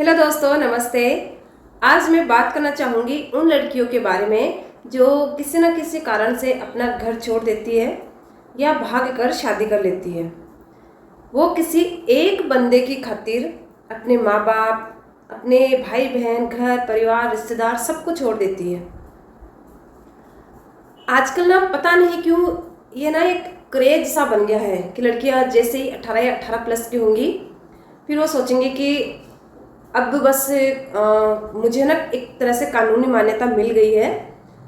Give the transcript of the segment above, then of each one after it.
Hello दोस्तों, नमस्ते। आज मैं बात करना चाहूँगी उन लड़कियों के बारे में जो किसी न किसी कारण से अपना घर छोड़ देती है या भाग कर शादी कर लेती है। वो किसी एक बंदे की खातिर अपने माँ बाप, अपने भाई बहन, घर परिवार, रिश्तेदार सबको छोड़ देती है। आजकल ना पता नहीं क्यों ये ना एक क्रेज सा बन गया है कि लड़कियां जैसे ही 18 या 18 प्लस की होंगी फिर वो सोचेंगे कि अब बस मुझे ना एक तरह से कानूनी मान्यता मिल गई है।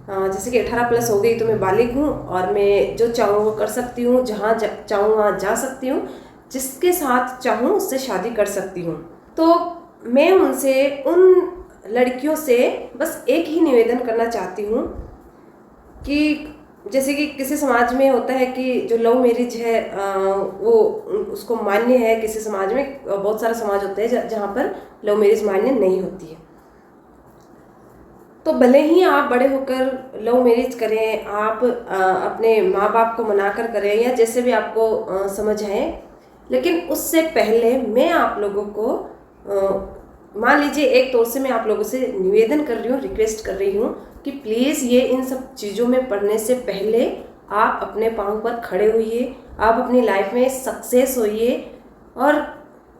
जैसे कि 18 प्लस हो गई तो मैं बालिग हूँ और मैं जो चाहूँ वो कर सकती हूँ, जहाँ चाहूँ वहाँ जा सकती हूँ, जिसके साथ चाहूँ उससे शादी कर सकती हूँ। तो मैं उनसे, उन लड़कियों से बस एक ही निवेदन करना चाहती हूँ कि जैसे कि किसी समाज में होता है कि जो लव मैरिज है वो उसको मान्य है। किसी समाज में, बहुत सारे समाज होते हैं जहाँ पर लव मैरिज मान्य नहीं होती है। तो भले ही आप बड़े होकर लव मैरिज करें, आप अपने माँ बाप को मनाकर करें या जैसे भी आपको समझ आए, लेकिन उससे पहले मैं आप लोगों को मान लीजिए एक तौर से मैं आप लोगों से निवेदन कर रही हूँ, रिक्वेस्ट कर रही हूँ कि प्लीज़ ये इन सब चीज़ों में पढ़ने से पहले आप अपने पाँव पर खड़े होइए, आप अपनी लाइफ में सक्सेस होइए और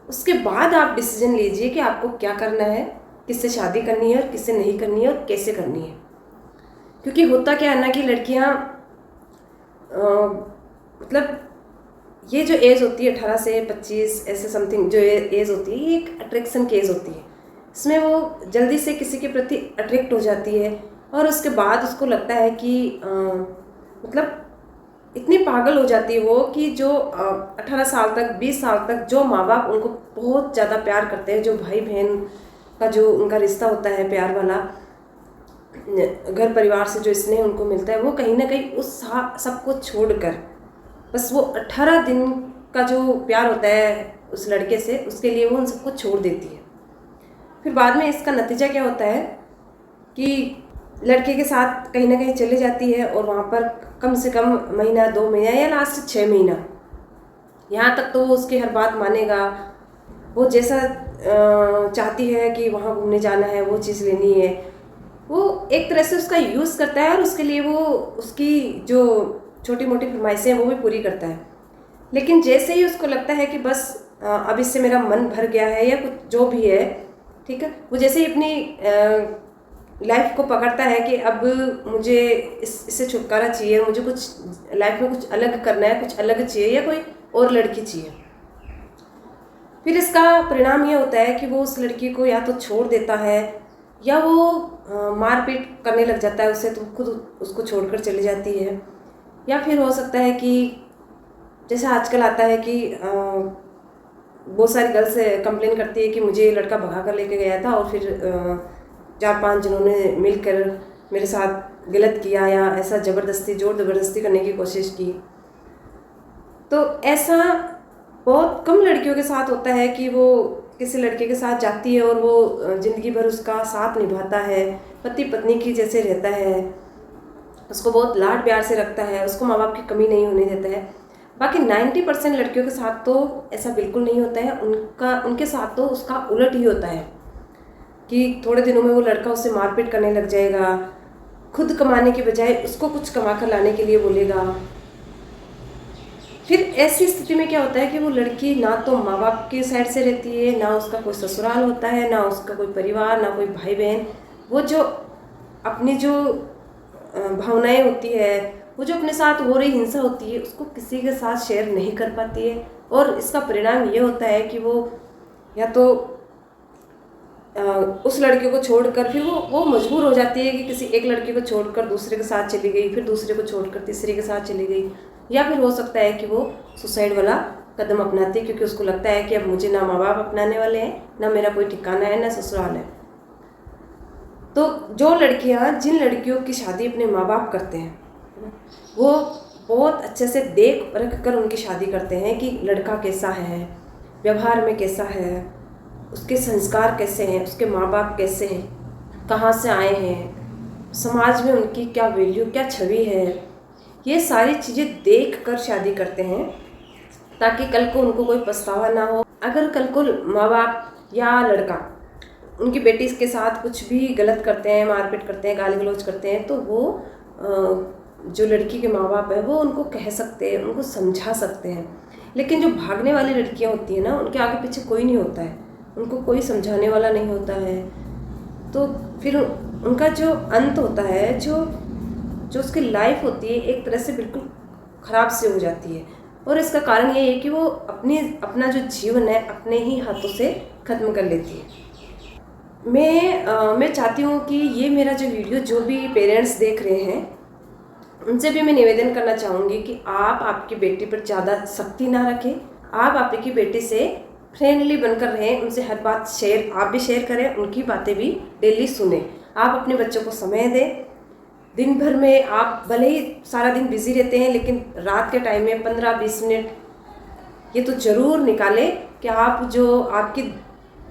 उसके बाद आप डिसीजन लीजिए कि आपको क्या करना है, किससे शादी करनी है और किससे नहीं करनी है और कैसे करनी है। क्योंकि होता क्या है ना कि लड़कियाँ मतलब ये जो एज होती है 18 से 25 ऐसे समथिंग जो एज होती है, ये एक अट्रैक्शन की एज होती है। इसमें वो जल्दी से किसी के प्रति अट्रैक्ट हो जाती है और उसके बाद उसको लगता है कि मतलब इतनी पागल हो जाती है वो कि जो 18 साल तक, 20 साल तक जो माँ बाप उनको बहुत ज़्यादा प्यार करते हैं, जो भाई बहन का जो उनका रिश्ता होता है प्यार वाला, घर परिवार से जो स्नेह उनको मिलता है, वो कहीं ना कहीं उस सबको छोड़कर बस वो 18 दिन का जो प्यार होता है उस लड़के से, उसके लिए वो उन सबको छोड़ देती है। फिर बाद में इसका नतीजा क्या होता है कि लड़के के साथ कहीं ना कहीं चली जाती है और वहाँ पर कम से कम महीना, 2 महीना या लास्ट 6 महीना, यहाँ तक तो वो उसकी हर बात मानेगा। वो जैसा चाहती है कि वहाँ घूमने जाना है, वो चीज़ लेनी है, वो एक तरह से उसका यूज़ करता है और उसके लिए वो उसकी जो छोटी मोटी फरमाइशें हैं वो भी पूरी करता है। लेकिन जैसे ही उसको लगता है कि बस अब इससे मेरा मन भर गया है या कुछ जो भी है, ठीक है, वो जैसे ही अपनी लाइफ को पकड़ता है कि अब मुझे इससे छुटकारा चाहिए, मुझे कुछ लाइफ में कुछ अलग करना है, कुछ अलग चाहिए या कोई और लड़की चाहिए, फिर इसका परिणाम ये होता है कि वो उस लड़की को या तो छोड़ देता है या वो मारपीट करने लग जाता है उससे, तो खुद उसको छोड़कर चली जाती है। या फिर हो सकता है कि जैसे आजकल आता है कि बहुत सारी गर्ल्स कंप्लेन करती है कि मुझे लड़का भगा कर लेके गया था और फिर 4-5 जिन्होंने मिलकर मेरे साथ गलत किया या ऐसा ज़बरदस्ती, जोर ज़बरदस्ती करने की कोशिश की। तो ऐसा बहुत कम लड़कियों के साथ होता है कि वो किसी लड़के के साथ जाती है और वो ज़िंदगी भर उसका साथ निभाता है, पति पत्नी की जैसे रहता है, उसको बहुत लाड प्यार से रखता है, उसको माँ बाप की कमी नहीं होने देता है। बाकी 90% लड़कियों के साथ तो ऐसा बिल्कुल नहीं होता है। उनके साथ तो उसका उलट ही होता है कि थोड़े दिनों में वो लड़का उससे मारपीट करने लग जाएगा, खुद कमाने के बजाय उसको कुछ कमा कर लाने के लिए बोलेगा। फिर ऐसी स्थिति में क्या होता है कि वो लड़की ना तो माँ बाप के साइड से रहती है, ना उसका कोई ससुराल होता है, ना उसका कोई परिवार, ना कोई भाई बहन। वो जो अपनी जो भावनाएं होती है, वो जो अपने साथ हो रही हिंसा होती है, उसको किसी के साथ शेयर नहीं कर पाती है और इसका परिणाम ये होता है कि वो या तो उस लड़के को छोड़कर फिर वो मजबूर हो जाती है कि किसी एक लड़के को छोड़कर दूसरे के साथ चली गई, फिर दूसरे को छोड़कर तीसरे के साथ चली गई, या फिर हो सकता है कि वो सुसाइड वाला कदम अपनाती है क्योंकि उसको लगता है कि अब मुझे ना माँ बाप अपनाने वाले हैं, ना मेरा कोई ठिकाना है, ना ससुराल है। तो जो लड़कियां, जिन लड़कियों की शादी अपने माँ बाप करते हैं, वो बहुत अच्छे से देख परख कर उनकी शादी करते हैं कि लड़का कैसा है, व्यवहार में कैसा है, उसके संस्कार कैसे हैं, उसके माँ बाप कैसे हैं, कहाँ से आए हैं, समाज में उनकी क्या वैल्यू, क्या छवि है, ये सारी चीज़ें देख कर शादी करते हैं ताकि कल को उनको कोई पछतावा ना हो। अगर कल को माँ बाप या लड़का उनकी बेटी के साथ कुछ भी गलत करते हैं, मारपीट करते हैं, गाली गलौज करते हैं, तो वो जो लड़की के माँ बाप है वो उनको कह सकते हैं, उनको समझा सकते हैं। लेकिन जो भागने वाली लड़कियां होती हैं ना, उनके आगे पीछे कोई नहीं होता है, उनको कोई समझाने वाला नहीं होता है। तो फिर उनका जो अंत होता है, जो जो उसकी लाइफ होती है, एक तरह से बिल्कुल ख़राब से हो जाती है। और इसका कारण ये है कि वो अपना जो जीवन है अपने ही हाथों से ख़त्म कर लेती है। मैं चाहती हूँ कि ये मेरा जो वीडियो जो भी पेरेंट्स देख रहे हैं, उनसे भी मैं निवेदन करना चाहूँगी कि आप आपकी बेटी पर ज़्यादा सख्ती ना रखें। आप आपकी बेटी से फ्रेंडली बनकर रहें, उनसे हर बात आप भी शेयर करें, उनकी बातें भी डेली सुने। आप अपने बच्चों को समय दें। दिन भर में आप भले ही सारा दिन बिजी रहते हैं, लेकिन रात के टाइम में 15-20 मिनट ये तो ज़रूर निकालें कि आप जो आपकी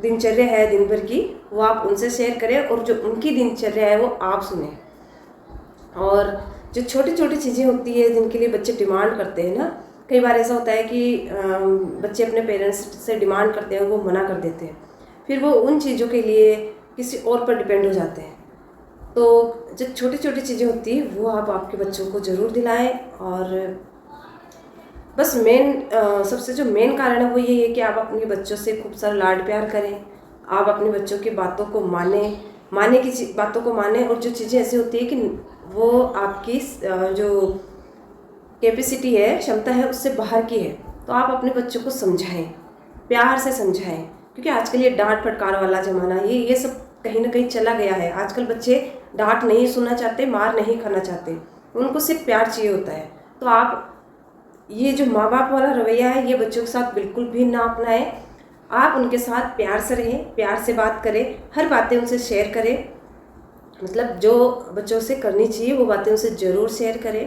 दिनचर्या है दिन भर की, वो आप उनसे शेयर करें, और जो उनकी दिनचर्या है वो आप सुने। और जो छोटी छोटी चीज़ें होती है जिनके लिए बच्चे डिमांड करते हैं ना, कई बार ऐसा होता है कि बच्चे अपने पेरेंट्स से डिमांड करते हैं, वो मना कर देते हैं, फिर वो उन चीज़ों के लिए किसी और पर डिपेंड हो जाते हैं। तो जो छोटी छोटी चीज़ें होती हैं वो आप आपके बच्चों को ज़रूर दिलाएं। और बस सबसे जो मेन कारण है वो ये है कि आप अपने बच्चों से खूब सारा लाड प्यार करें, आप अपने बच्चों की बातों को माने की बातों को माने। और जो चीज़ें ऐसी होती है कि वो आपकी जो कैपेसिटी है, क्षमता है, उससे बाहर की है, तो आप अपने बच्चों को समझाएं, प्यार से समझाएं। क्योंकि आजकल ये डांट फटकार वाला ज़माना, ये सब कहीं ना कहीं चला गया है। आजकल बच्चे डांट नहीं सुनना चाहते, मार नहीं खाना चाहते, उनको सिर्फ प्यार चाहिए होता है। तो आप ये जो माँ बाप वाला रवैया है, ये बच्चों के साथ बिल्कुल भी ना अपनाएं। आप उनके साथ प्यार से रहें, प्यार से बात करें, हर बातें उनसे शेयर करें। मतलब जो बच्चों से करनी चाहिए वो बातें उनसे ज़रूर शेयर करें,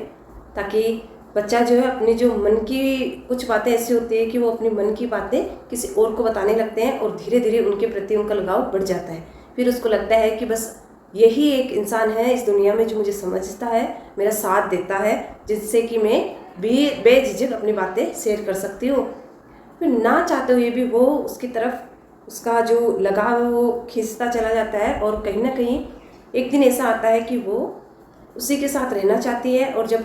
ताकि बच्चा जो है अपनी जो मन की कुछ बातें ऐसी होती है कि वो अपनी मन की बातें किसी और को बताने लगते हैं, और धीरे धीरे उनके प्रति उनका लगाव बढ़ जाता है। फिर उसको लगता है कि बस यही एक इंसान है इस दुनिया में जो मुझे समझता है, मेरा साथ देता है, जिससे कि मैं बेझिझक अपनी बातें शेयर कर सकती हूँ। फिर ना चाहते हुए भी वो उसकी तरफ उसका जो लगाव है वो खींचता चला जाता है, और कहीं ना कहीं एक दिन ऐसा आता है कि वो उसी के साथ रहना चाहती है, और जब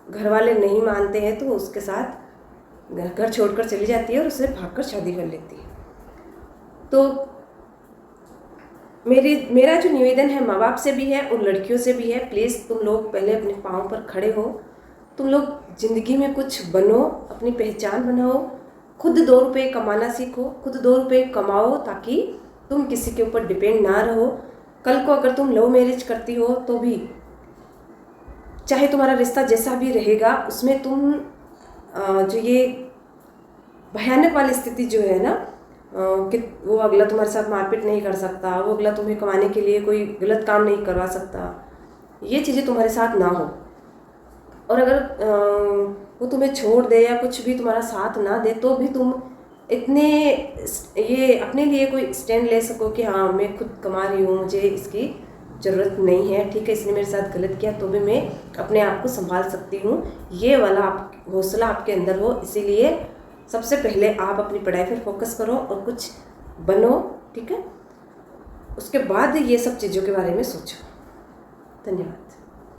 घर वाले नहीं मानते हैं तो उसके साथ घर छोड़कर चली जाती है और उससे भागकर शादी कर लेती है। तो मेरा जो निवेदन है माँ बाप से भी है और लड़कियों से भी है, प्लीज़ तुम लोग पहले अपने पाँव पर खड़े हो, तुम लोग ज़िंदगी में कुछ बनो, अपनी पहचान बनाओ, खुद 2 रुपये कमाना सीखो, खुद 2 रुपये कमाओ, ताकि तुम किसी के ऊपर डिपेंड ना रहो। कल को अगर तुम लव मैरिज करती हो तो भी, चाहे तुम्हारा रिश्ता जैसा भी रहेगा, उसमें तुम जो ये भयानक वाली स्थिति जो है ना, कि वो अगला तुम्हारे साथ मारपीट नहीं कर सकता, वो अगला तुम्हें कमाने के लिए कोई गलत काम नहीं करवा सकता, ये चीज़ें तुम्हारे साथ ना हो। और अगर वो तुम्हें छोड़ दे या कुछ भी तुम्हारा साथ ना दे, तो भी तुम इतने ये अपने लिए कोई स्टैंड ले सको कि हाँ मैं खुद कमा रही हूँ, मुझे इसकी ज़रूरत नहीं है, ठीक है इसने मेरे साथ गलत किया तो भी मैं अपने आप को संभाल सकती हूँ, ये वाला हौसला आपके अंदर हो। इसीलिए सबसे पहले आप अपनी पढ़ाई पर फोकस करो और कुछ बनो, ठीक है, उसके बाद ये सब चीज़ों के बारे में सोचो। धन्यवाद।